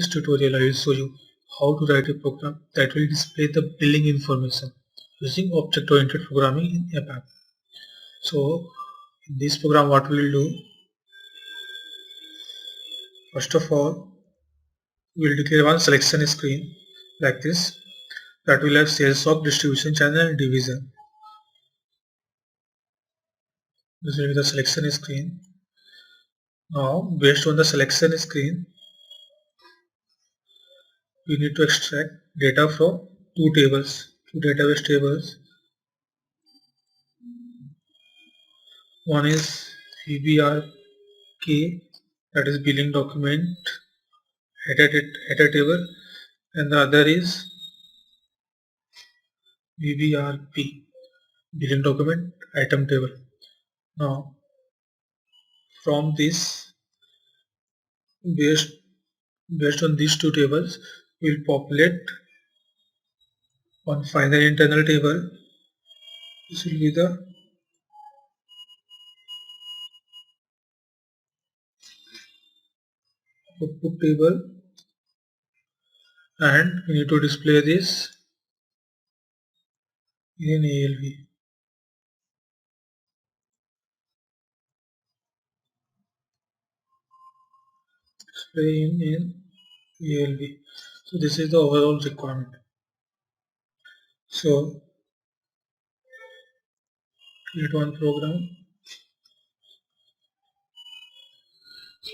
this tutorial, I will show you how to write a program that will display the billing information using object-oriented programming in ABAP. So, in this program, what we will do, first of all, we will declare one selection screen like this that will have sales of distribution channel and division. This will be the selection screen. Now, based on the selection screen, we need to extract data from two database tables. One is VBRK, that is billing document header table, and the other is VBRP, billing document item table. Now, from this, based on these two tables, we will populate one final internal table. This will be the output table, and we need to display this in ALV. Display in ALV. So this is the overall requirement. So create one program.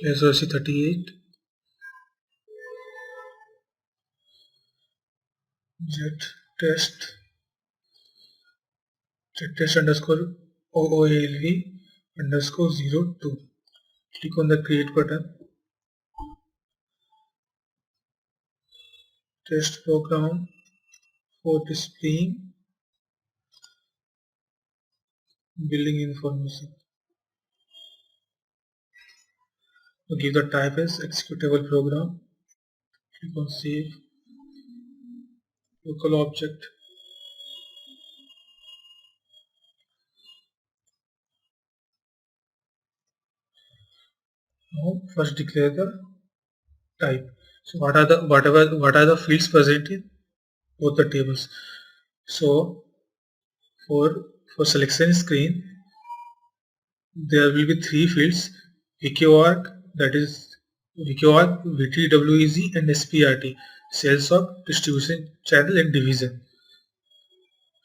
/RC 38 z underscore OOLV underscore 02. Click on the create button. Test program for displaying billing information. So give the type as executable program. Click on save. Local object. Now first declare the type. So what are the fields present in both the tables? So for selection screen, there will be three fields: VQORG, that is VQORG, VTWEZ and SPRT, sales of distribution channel and division.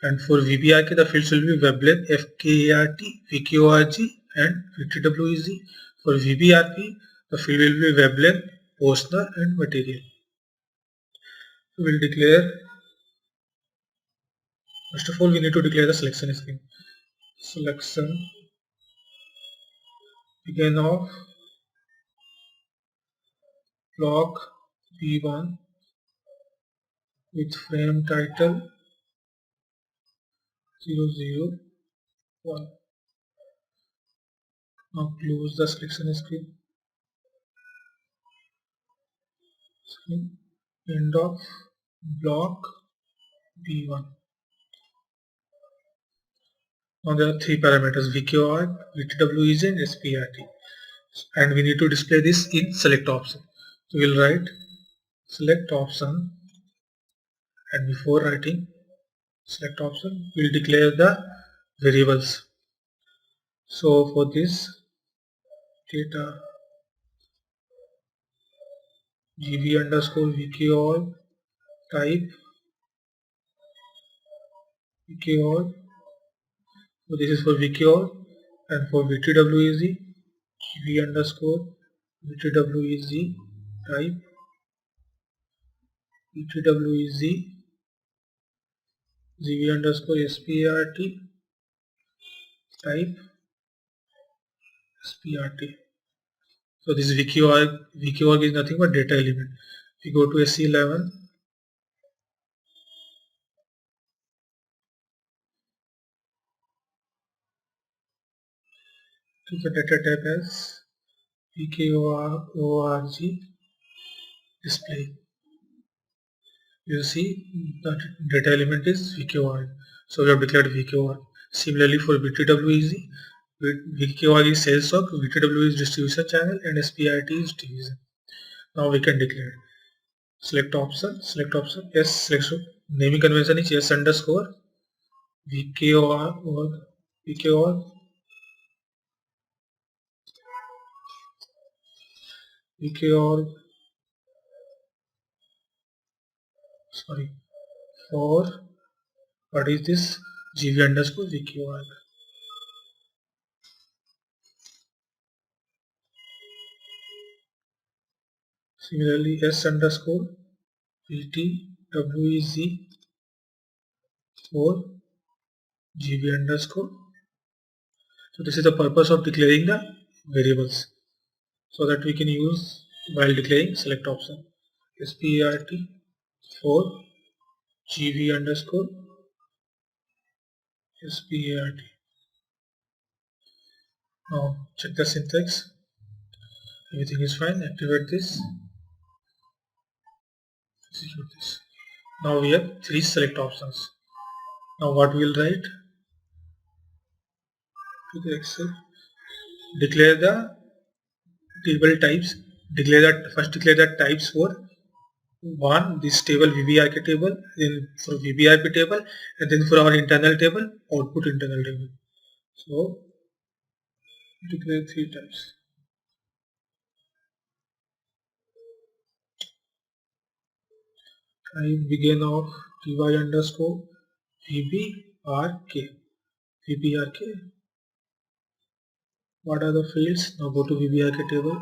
And for VBRK, the fields will be WebLAN, FKART, VQORG and VTWEZ. For VBRP, the field will be WebLAN, Postner and Material. So we will declare, first of all, we need to declare the selection screen. Selection begin of block B1 with frame title 001. Now close the selection screen. End of block B1. Now there are three parameters: VQORG, VTWEZ and SPRT, and we need to display this in select option. So we will write select option, and before writing select option, we will declare the variables. So for this, data gv underscore VQORG, type VQORG. So this is for VQORG, and for VTWEZ, gv underscore VTWEZ, type VTWEZ, gv underscore SPRT, type SPRT. So this VQORG is nothing but data element. If you go to SC11, to the data tab as VQORG display. You see that data element is VQORG. So we have declared VQORG. Similarly for VTWEZ, VQORG is sales of, VTW is distribution channel and SPRT is division. Now we can declare select option, yes, select naming convention is yes underscore vkor sorry, for what is this, gv underscore vkor. Similarly, s underscore vtwez for gv underscore. So this is the purpose of declaring the variables, so that we can use while declaring select option. Spart for gv underscore spart. Now check the syntax. Everything is fine. Activate this. Execute this. Now we have 3 select options. Now what we will write to the Excel? Declare the table types. Declare the types for one, this table VBRK table, then for VBRP table, and then for our internal table, output internal table. So declare 3 types. Type begin of ty underscore VBRK. What are the fields? Now go to VBRK table.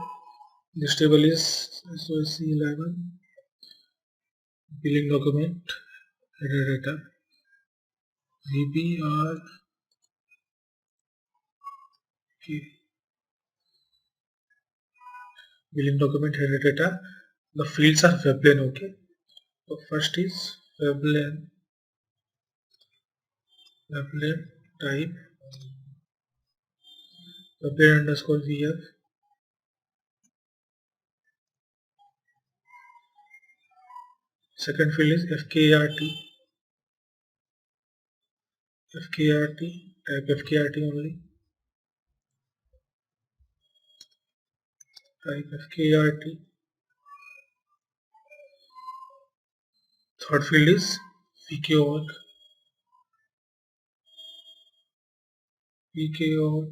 This table is SOC11 billing document header data VBRK. Billing document header data. The fields are WebLane. Okay. So first is WebLane type WebLane underscore VF. Second field is FKRT. Type FKRT only. Type FKRT. Third field is VKorg. VKorg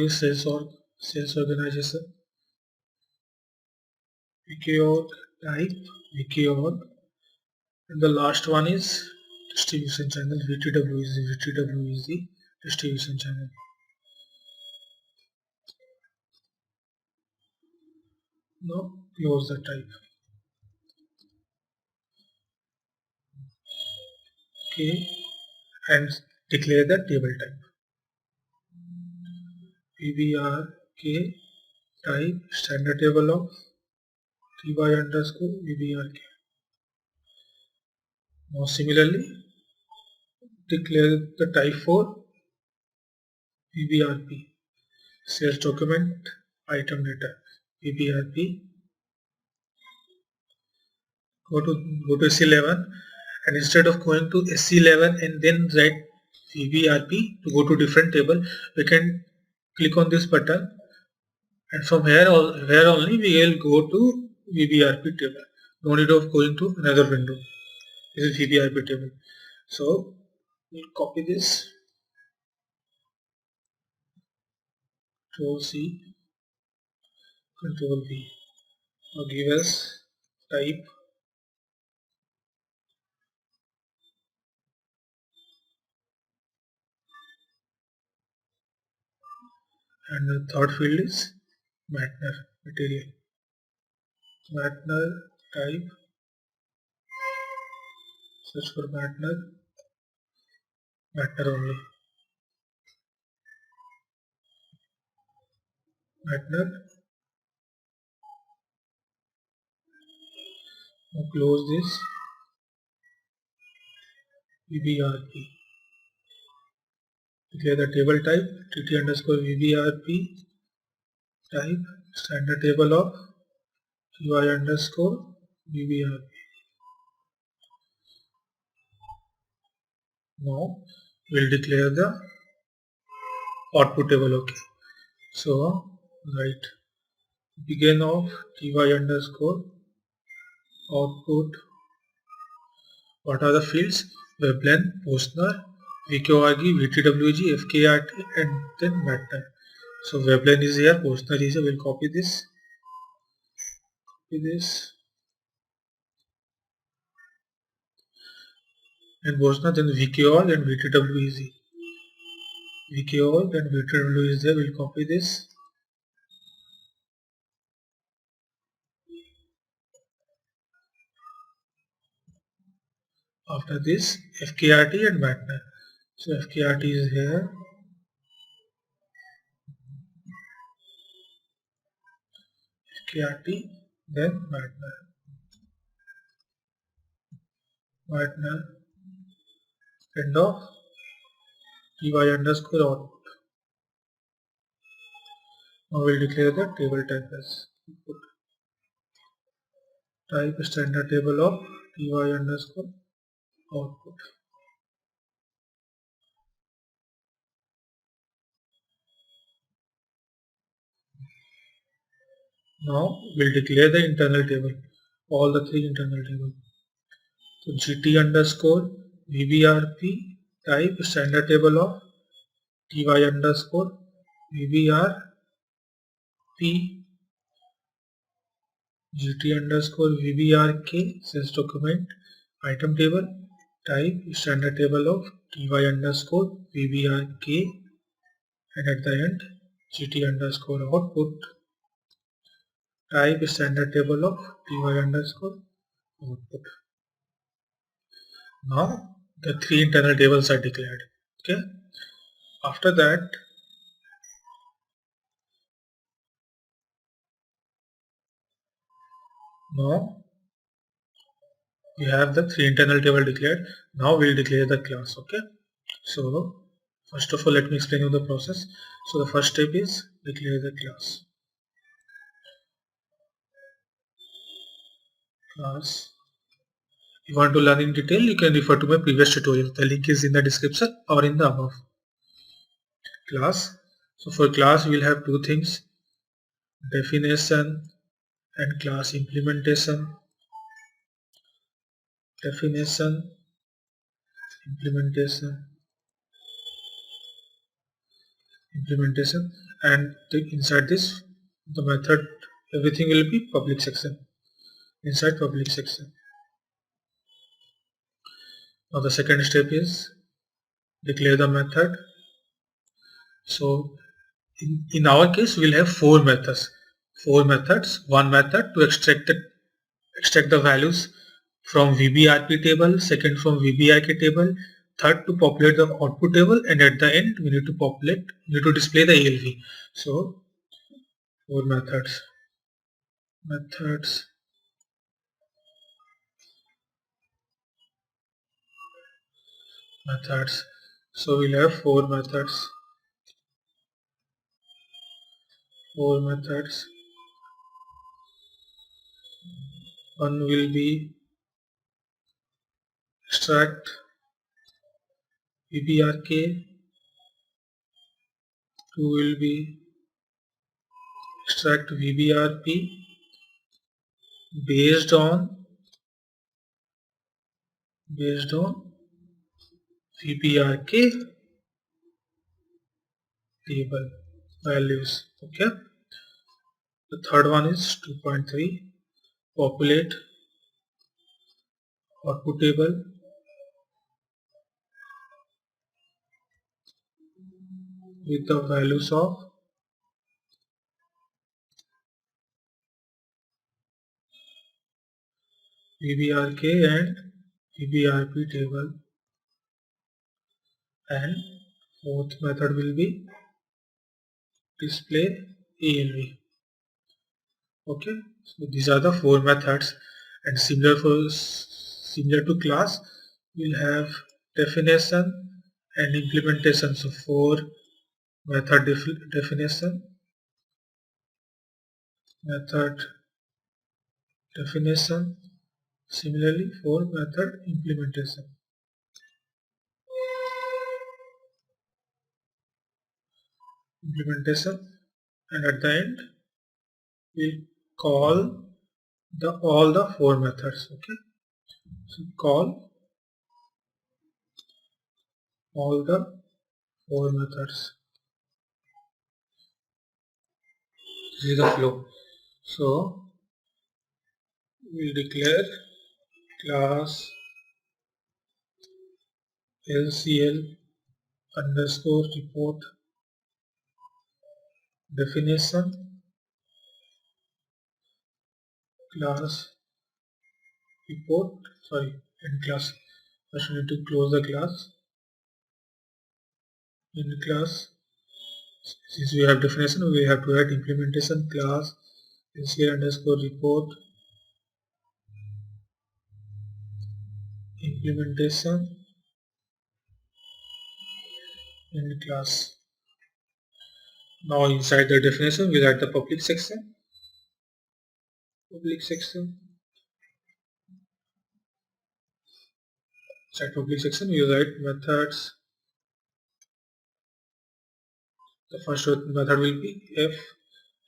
is sales organization. VKorg type VKorg. And the last one is distribution channel. VTW is the distribution channel. Now close the type. Okay, and declare the table type. VBRK type standard table of ty underscore VBRK. Now similarly declare the type for VBRP sales document item data VBRP. Go to SC11, and instead of going to SC11 and then write VBRP to go to different table, we can click on this button, and from here only we will go to VBRP table. No need of going to another window. This is VBRP table. So we'll copy this, Control C, Control V. Now give us type and the third field is Mattner material. Mattner type, search for Mattner only. Mattner. Now close this. VBRP. Declare the table type TT underscore VBRP type standard table of TY underscore VBRP. Now we'll declare the output table. Okay. So write begin of TY underscore output. What are the fields? WebLen, Postner, VKORG, VTWG, FKRT, and then matter. So WebLen is here, Postner is here. We'll copy this, and Postner, then VKORG and VTW is here. VKORG and VTW is there. We'll copy this. After this, FKRT and matter. So FKRT is here. FKRT, then matter. End of ty underscore output. Now we'll declare the table type as input. Type standard table of ty underscore output. Now we'll declare the internal table, all the three internal tables. So gt underscore vbrp type standard table of ty underscore vbrp gt underscore vbrk says document item table type standard table of ty underscore vbrk, and at the end gt underscore output type standard table of ty underscore output. Now the three internal tables are declared. Okay. After that, now we have the three internal table declared. Now we'll declare the class. Okay. So first of all, let me explain you the process. So the first step is declare the class. You want to learn in detail, you can refer to my previous tutorial. The link is in the description or in the above. Class. So for class, we'll have two things: definition and class implementation. Definition, implementation, and inside this, the method, everything will be public section. Inside public section. Now the second step is declare the method. So in our case, we'll have four methods. One method to extract the values from VBRP table, second from VBRK table, third to populate the output table, and at the end we need to display the ALV. So four methods. So we'll have four methods. One will be extract VBRK, two will be extract VBRP based on VBRK table values. Okay. The third one is 2.3 populate output table with the values of VBRK and VBRP table, and fourth method will be display ALV. Okay, so these are the four methods, and similar to class, we'll have definition and implementation. So four method definition, similarly for method implementation. And at the end we'll call all the four methods. Okay, so call all the four methods. This is the flow. So we'll declare class LCL underscore report definition class report, sorry, end class. First we need to close the class. In the class, since we have definition, we have to add implementation class LCL underscore report implementation in the class. Now inside the definition, we'll add the public section. Inside public section, we write methods. The first method will be f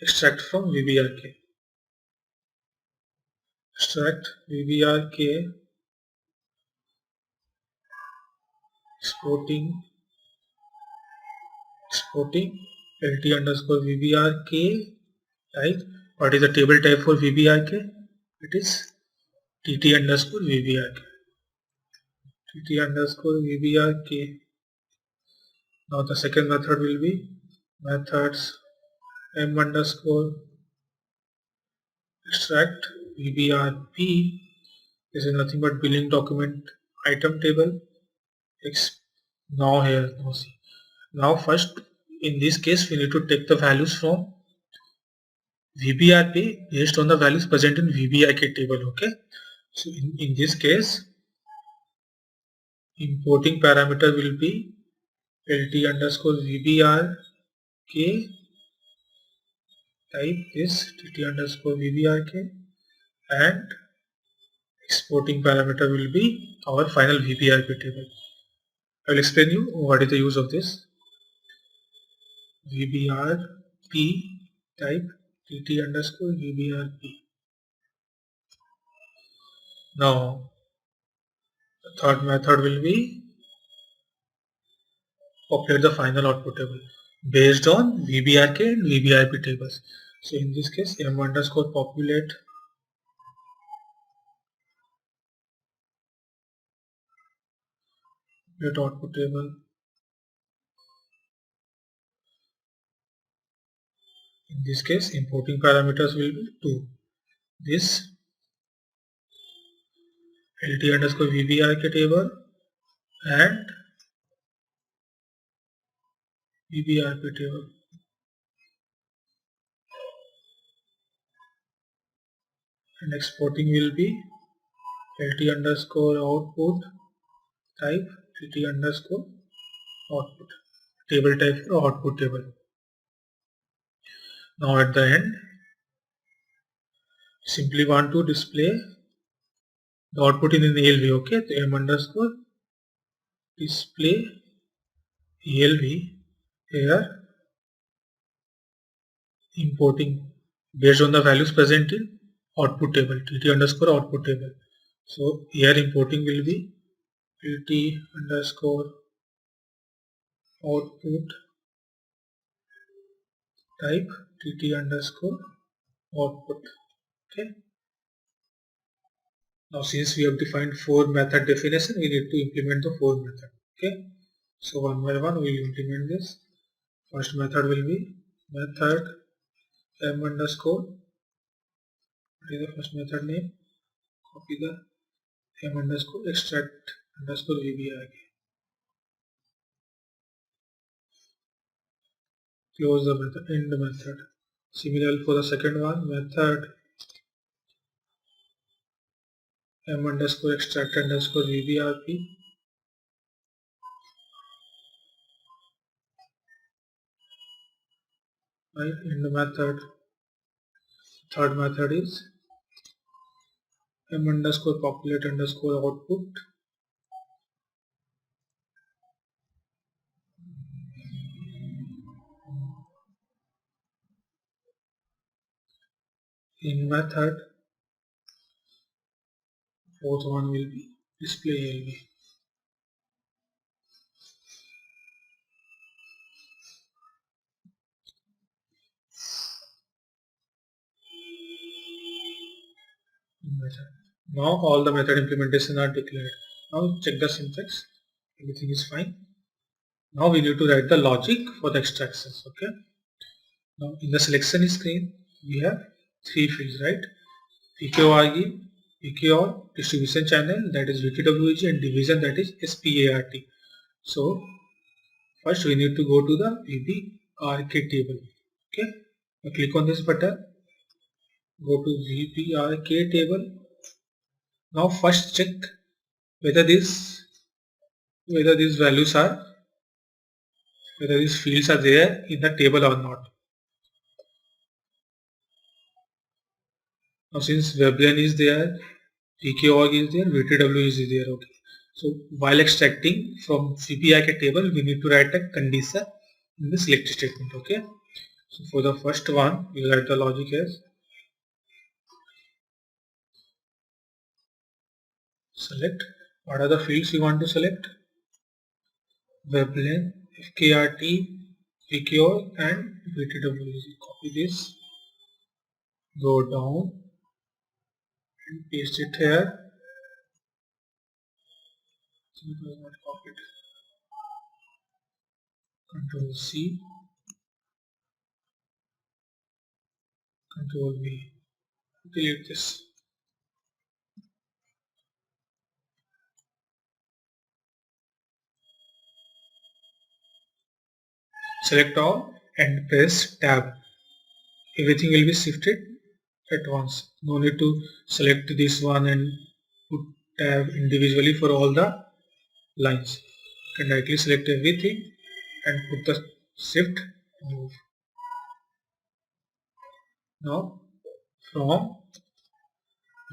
extract from VBRK. Extract VBRK exporting LT underscore VBRK type. What is the table type for VBRK? It is TT underscore VBRK. TT underscore VBRK. Now the second method will be methods m underscore extract VBRP. This is nothing but billing document item table. Now first in this case we need to take the values from VBRP based on the values present in VBRK table. Okay, so in this case importing parameter will be LT underscore VBRK type this TT underscore VBRK, and exporting parameter will be our final VBRP table. I will explain you what is the use of this. VBRP type TT underscore VBRP. Now the third method will be populate the final output table based on VBRK and VBRP tables. So in this case m underscore populate output table. In this case importing parameters will be 2. This LT underscore VBRK table and VBRP table. And exporting will be LT underscore output type TT underscore output table type for output table. Now at the end simply want to display the output in an ALV. Okay, so m underscore display ALV here importing based on the values present in output table TT underscore output table. So here importing will be TT underscore output type TT underscore output. Okay. Now since we have defined 4 method definition, we need to implement the 4 method. Okay. So one by one we will implement this. First method will be method m underscore. What is the first method name? Copy the m underscore extract underscore VBRK. Close the method, end the method. Similarly for the second one, method m underscore extract underscore VBRP. Right, end the method. Third method is m underscore populate underscore output. In method Fourth one will be display LV. Method. Now all the method implementation are declared. Now check the syntax. Everything is fine. Now we need to write the logic for the extractions. Okay. Now in the selection screen we have three fields, right? VKORG, VKOR, distribution channel, that is VTWG, and division, that is SPART. So first we need to go to the VBRK table. Okay. Now click on this button. Go to VBRK table. Now first check whether these values are, whether these fields are there in the table or not. Now since WebLAN is there, VKORG is there, VTW is there. Okay. So while extracting from VBRK table, we need to write a condition in the select statement. Okay. So for the first one, we write the logic as select. What are the fields we want to select? WebLAN, FKRT, VKOR, and VTW. Copy this, go down and paste it here. So it was not copied. Control C, Control V. Delete this. Select all and press tab. Everything will be shifted at once. No need to select this one and put tab individually for all the lines. You can directly select everything and put the shift move. Now from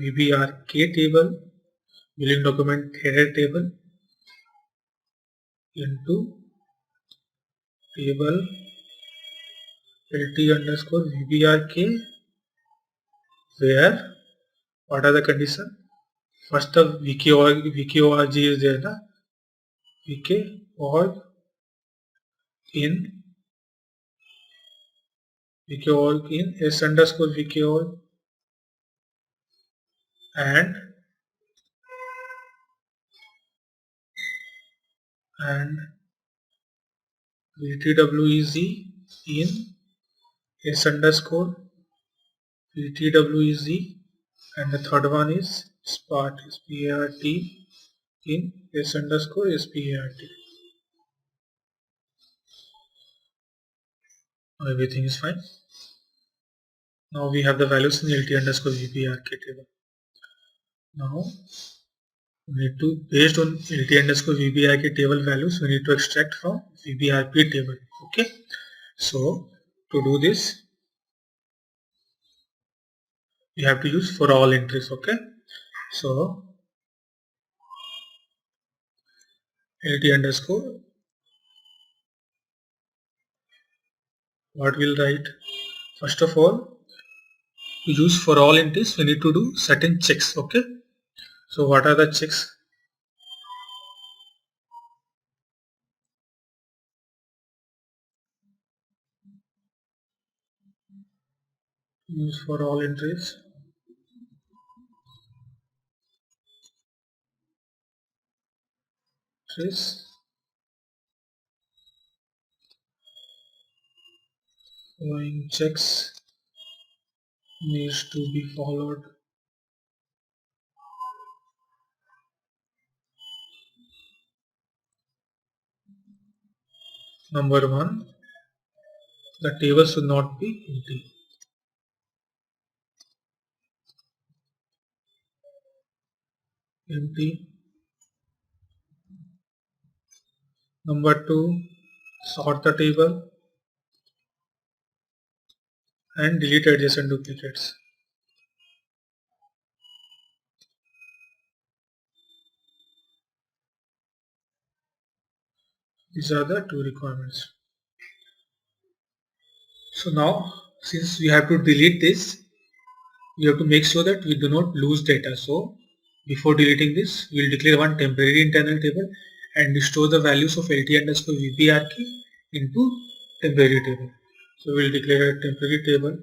VBRK table, billing document header table, into table LT underscore VBRK, where what are the conditions? First the VKORG is there, na? VKORG in S underscore VKORG and VTWEZ in S underscore VTWEZ, and the third one is SPART, S-P-A-R-T, in S underscore S-P-A-R-T. Now everything is fine. Now we have the values in LT underscore VBRK table. Now we need to, based on LT underscore VBRK table values, we need to extract from VBRP table. Okay. So to do this, we have to use for all entries. Okay. So LT underscore, what we'll write? First of all, to use for all entries, we need to do certain checks. Okay. So what are the checks? Use for all entries. Following checks needs to be followed. Number 1, the table should not be empty. Number 2, sort the table and delete adjacent duplicates. These are the two requirements. So now, since we have to delete this, we have to make sure that we do not lose data. So before deleting this, we will declare one temporary internal table and store the values of LT underscore VBRK into temporary table. So we will declare a temporary table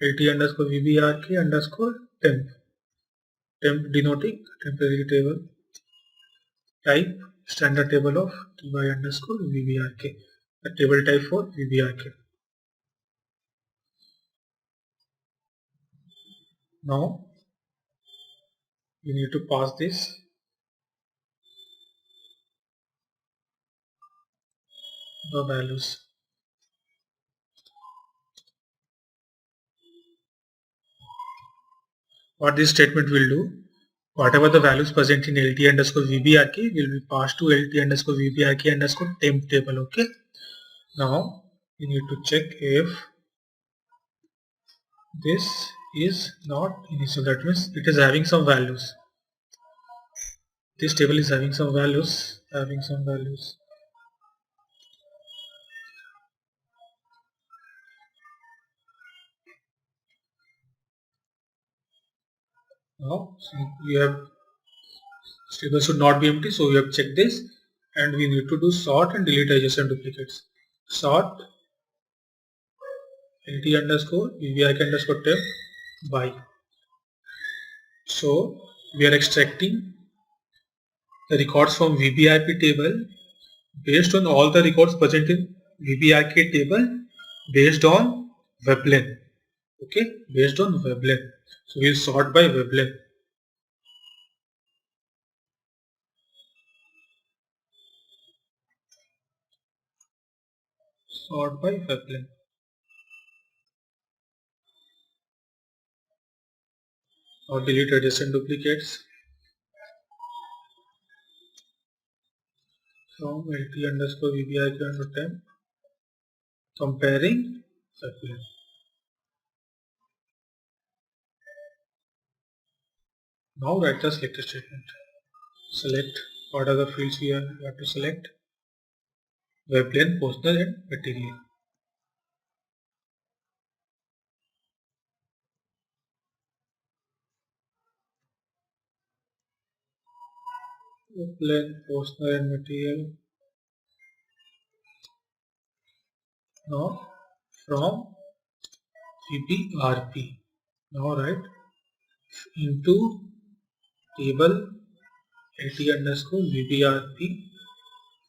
LT underscore VBRK underscore temp denoting temporary table, type standard table of TY underscore VBRK, the table type for VBRK. Now we need to pass this the values. What this statement will do, whatever the values present in LT underscore VBRK will be passed to LT underscore VBRK underscore temp table. Okay. Now we need to check if this is not initial, that means it is having some values. This table is having some values, Now we have table should not be empty, so we have checked this, and we need to do sort and delete adjacent duplicates. Sort LT underscore VBRK underscore temp by. So we are extracting the records from VBRP table based on all the records present in VBRK table based on WebLen. Okay, based on WebLen. So we will sort by WebLen. Sort by WebLen. Or delete adjacent duplicates from LT underscore VBRK underscore temp comparing WebLen. Now write the selector statement. Select what are the fields we have to select. WebLen, personal and material. WebLen, personal and material. Now from VBRP. Now write into table LT underscore VBRP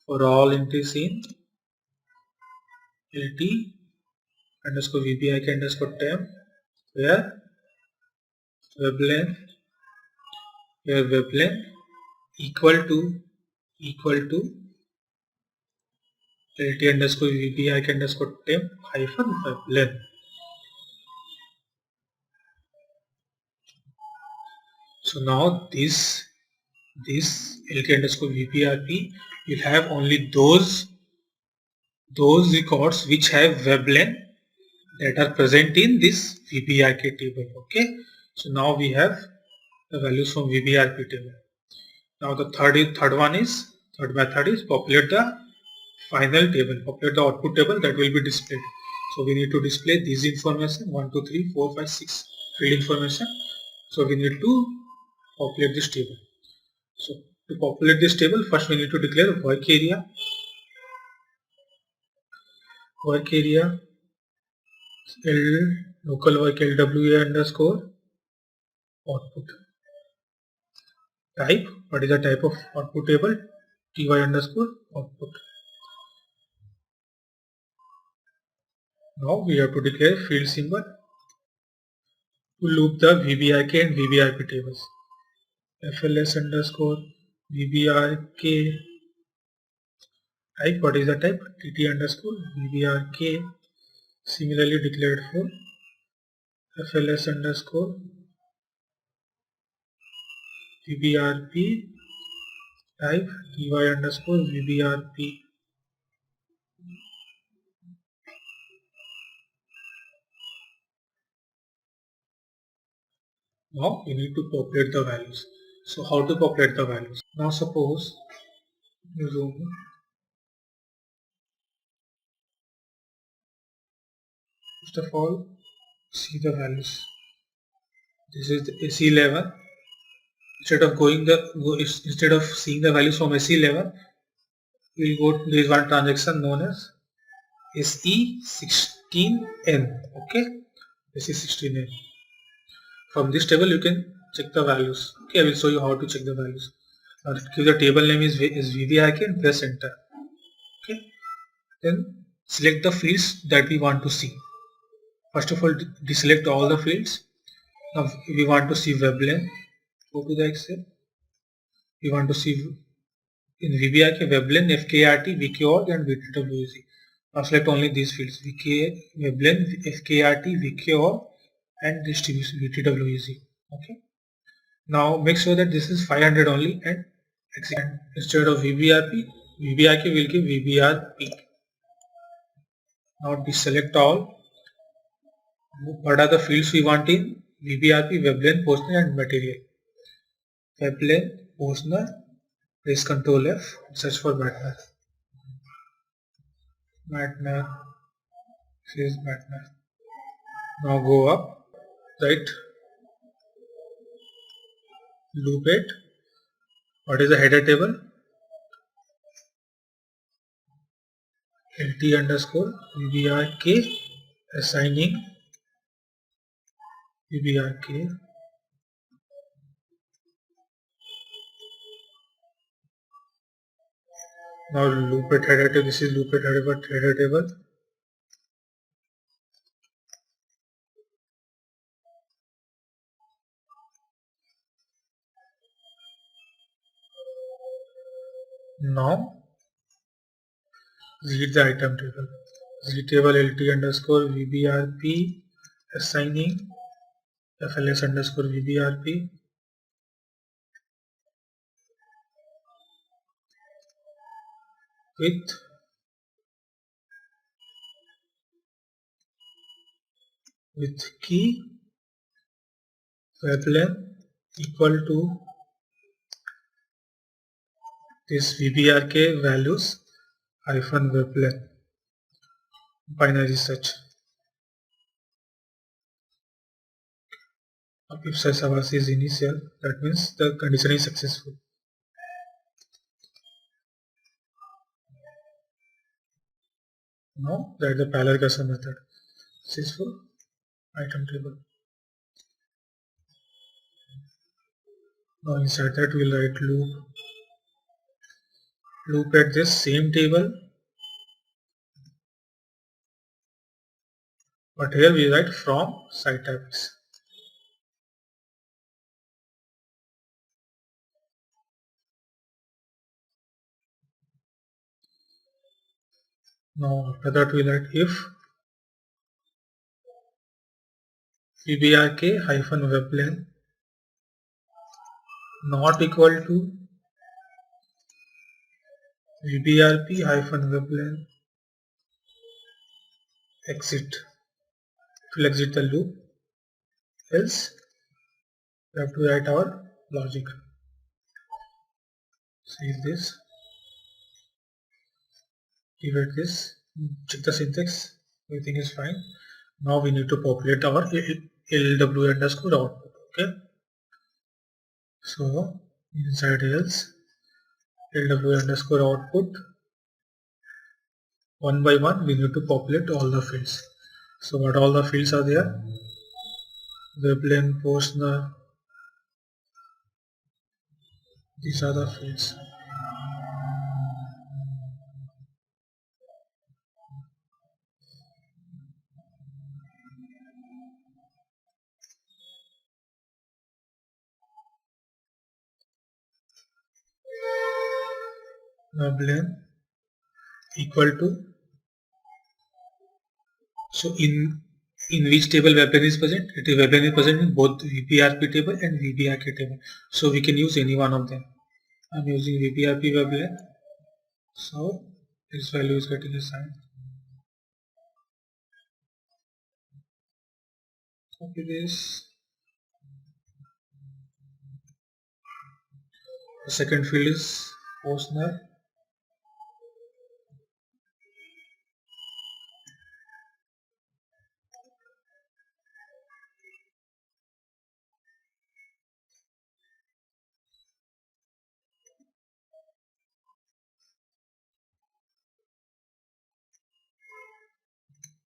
for all entries in LT underscore VBRK underscore temp where WebLen equal to LT underscore VBRK underscore temp hyphen WebLen. So now this LT underscore VBRP will have only those records which have WebLen that are present in this VBRK table. Okay. So now we have the values from VBRP table. Now the third method is populate the final table, populate the output table that will be displayed. So we need to display this information 1, 2, 3, 4, 5, 6 field information. So we need to populate this table. So to populate this table, first we need to declare work area local work LWA underscore output. Type, what is the type of output table? TY underscore output. Now we have to declare field symbol to loop the VBRK and VBRP tables. FLS underscore VBRK type, what is the type? TT underscore VBRK. Similarly declared for FLS underscore VBRP type TY underscore VBRP. Now we need to populate the values. So how to populate the values? Now suppose zoom. First of all, see the values. This is the AC11. instead of seeing the values from SE level, we'll go to this one transaction known as SE16N. Okay, SE16N. From this table you can check the values. Okay, I will show you how to check the values. Now give the table name is VBIK and press enter. Okay, then select the fields that we want to see. First of all, deselect all the fields. Now we want to see web length. Go to the Excel. We want to see in VBIK web length, FKRT, VKOR and VTWZ. Now select only these fields: web length, FKRT, VKOR and distribution VTWZ. Okay. Now make sure that this is 500 only and instead of VBIK will give VBRP. Now deselect all. What are the fields we want in VBRP, web length, Postner and material. Web length, Postner, press Ctrl F, search for Batner. Says Batner. Now go up, right, loop it. What is the header table? LT underscore VBRK assigning VBRK. Now loop it header table. This is loop it header table. Now read the item table. Z table LT underscore VBRP assigning FLS underscore VBRP with key web length equal to this VBRK values hyphen web length binary search. If such avas is initial, that means the condition is successful. Now that the parallel cursor method successful item table. Now inside that we'll write loop at this same table, but here we write from site types. Now after that we'll write if VBRK hyphen web length not equal to VBRP hyphen web length exit. We'll exit the loop, else we have to write our logic. Save this, give it this, check the syntax, everything is fine. Now we need to populate our LW underscore output. Okay, so inside else LW underscore output, one by one we need to populate all the fields. So what all the fields are there? Web length, Postner, these are the fields. Web length equal to, so in which table web length is present? It is web length is present in both VBRP table and VBRK table. So we can use any one of them. I'm using VBRP web length, so this value is getting assigned. Copy this. The second field is Postner.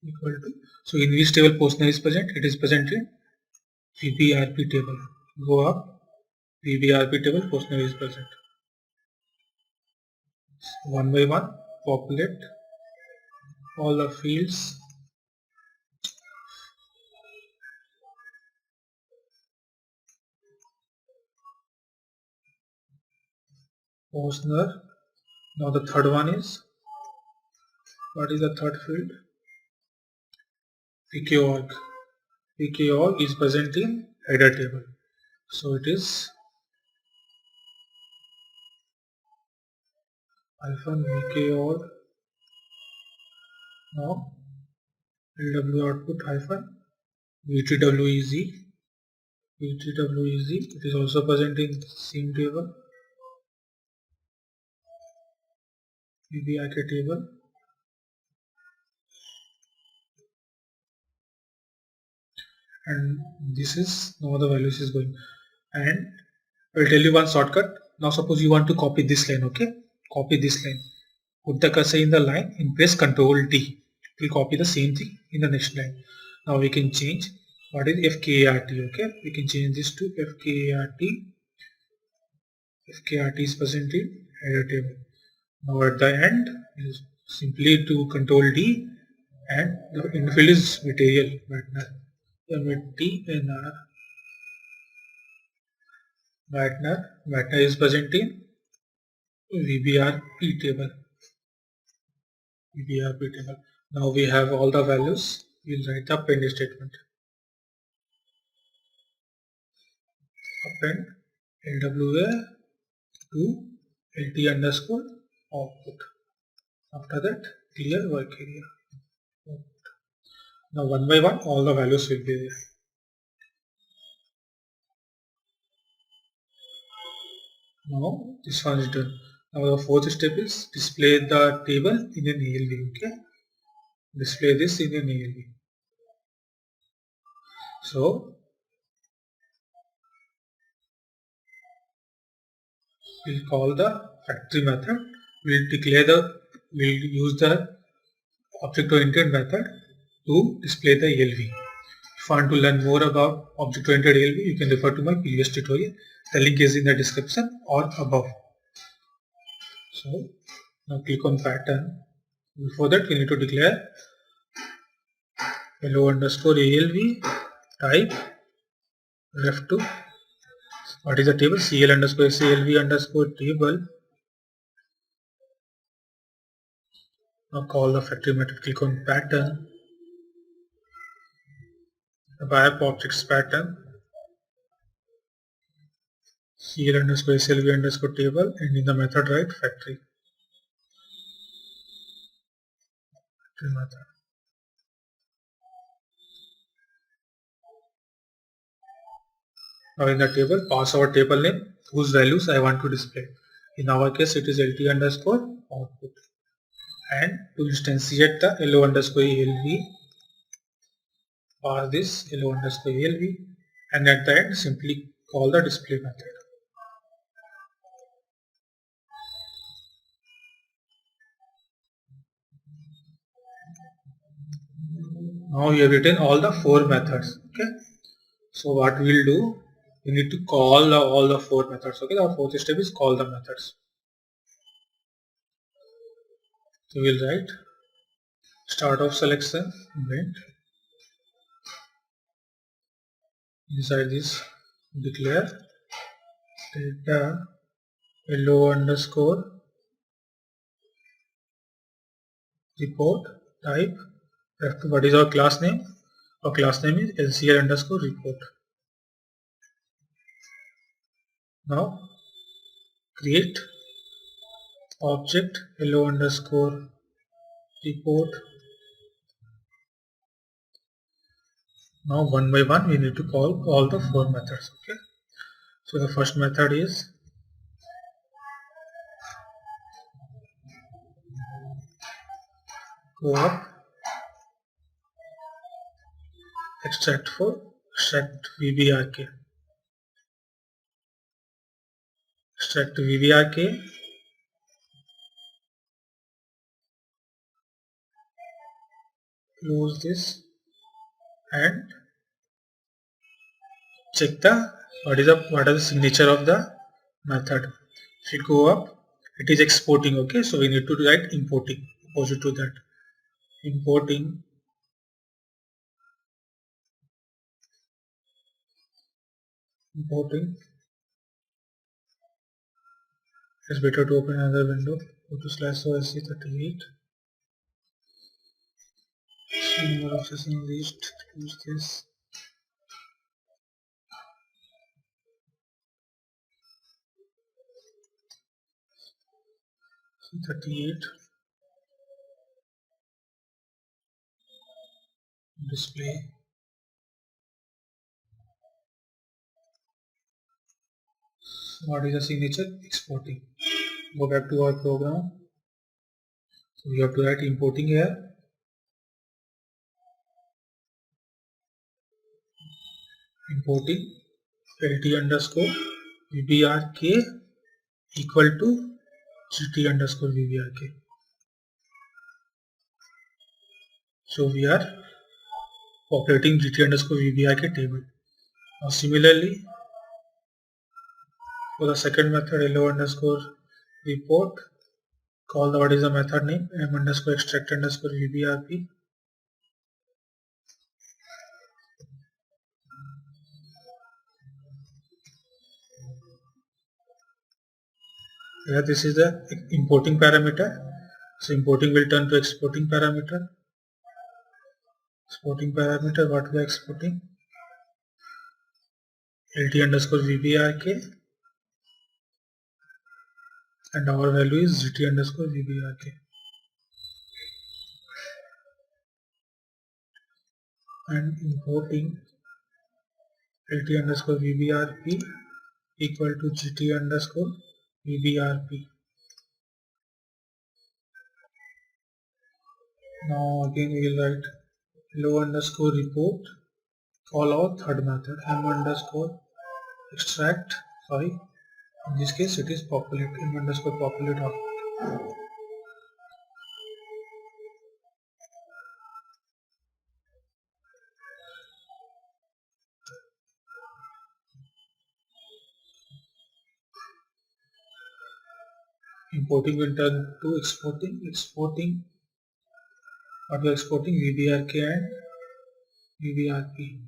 equal to, so in which table Postner is present? It is present in VBRP table. Go up, VBRP table, Postner is present. One by one, populate all the fields. Postner. Now the third one is, what is the third field? PKorg. PKorg is present in header table. So it is hyphen PKorg. Now LW output hyphen VTWEZ. VTWEZ. It is also present in same table. VBRK table. And this is now the values is going, and I will tell you one shortcut. Now suppose you want to copy this line, okay? Copy this line. Put the cursor in the line and press Ctrl D. It will copy the same thing in the next line. Now we can change what is FKART, okay? We can change this to FKART. FKART is present in header table. Now at the end is simply to Ctrl D, and the infield is material Whitener. MTNR. Whitener is present in VBRP table. VBRP table. Now we have all the values. We'll write the append statement. Append LWA to LT underscore output. After that, clear work area. Now one by one, all the values will be there. Now this one is done. Now the fourth step is display the table in an ALV. Okay, display this in an ALV. So we'll call the factory method. We'll use the object-oriented method to display the ALV. If you want to learn more about object-oriented ALV, you can refer to my previous tutorial. The link is in the description or above. So now click on pattern. Before that, we need to declare hello underscore ALV type ref to what is the table, CL underscore SALV underscore table. Now call the factory method. Click on pattern, ABAP objects pattern, CL underscore SLV underscore table, and in the method write factory method. Now in the table, pass our table name whose values I want to display. In our case, it is LT underscore output. And to instantiate the LO underscore ALV, pass this LO underscore ALV, and at the end simply call the display method. Now we have written all the four methods. Okay. So what we will do, we need to call all the four methods. Okay. Our fourth step is call the methods. So we will write start of selection event. Inside this declare data LO underscore report type. What is our class name? Our class name is LCL underscore report. Now create object LO underscore report. Now one by one we need to call all the four methods. Okay. So the first method is go up, extract VBRK. Extract VBRK. close this and check the what are the signature of the method. If you go up, it is exporting. Okay, so we need to write importing opposite to that. Importing it's better to open another window. Go to /OSC38. Number of sessions reached. Use this. C38 display. What is the signature? Exporting. Go back to our program. So we have to write importing here. Importing lt underscore vbrk equal to gt underscore vbrk. So we are populating gt underscore vbrk table. Now similarly, for the second method, hello underscore report, call the what is the method name m underscore extract underscore vbrp. Here this is the importing parameter. So importing will turn to exporting parameter. Exporting parameter, what we are exporting? lt underscore vbrk and our value is gt underscore vbrk. And importing lt underscore vbrp equal to gt underscore vbrp. Now again we will write hello underscore report, call our third method m underscore extract, in this case it is populate, m underscore populate output. Importing will turn to exporting what we are exporting, vbrk and vbrp.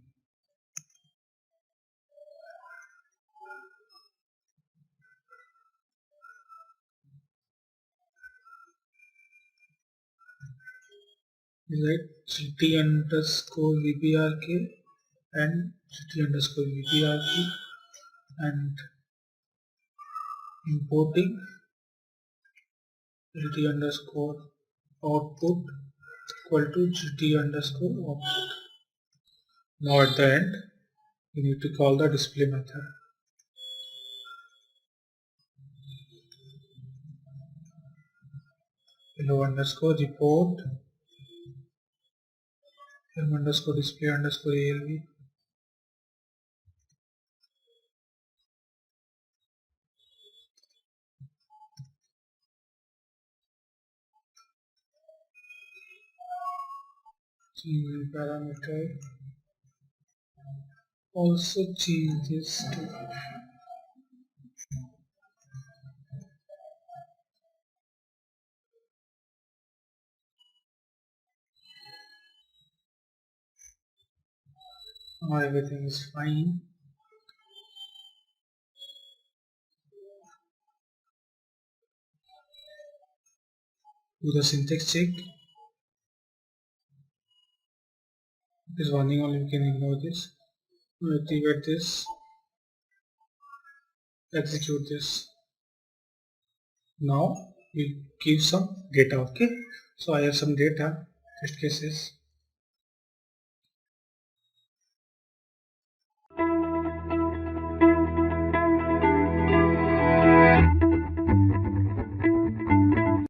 Right, gt underscore vbrk and gt underscore vbrp and importing gt underscore output equal to gt underscore output. Now at the end we need to call the display method. Hello underscore report m underscore display underscore alv. Parameter also change this to now everything is fine. Do the syntax check. This warning only, we can ignore this. Activate this, execute this. Now we'll give some data. Okay, so I have some data, test cases.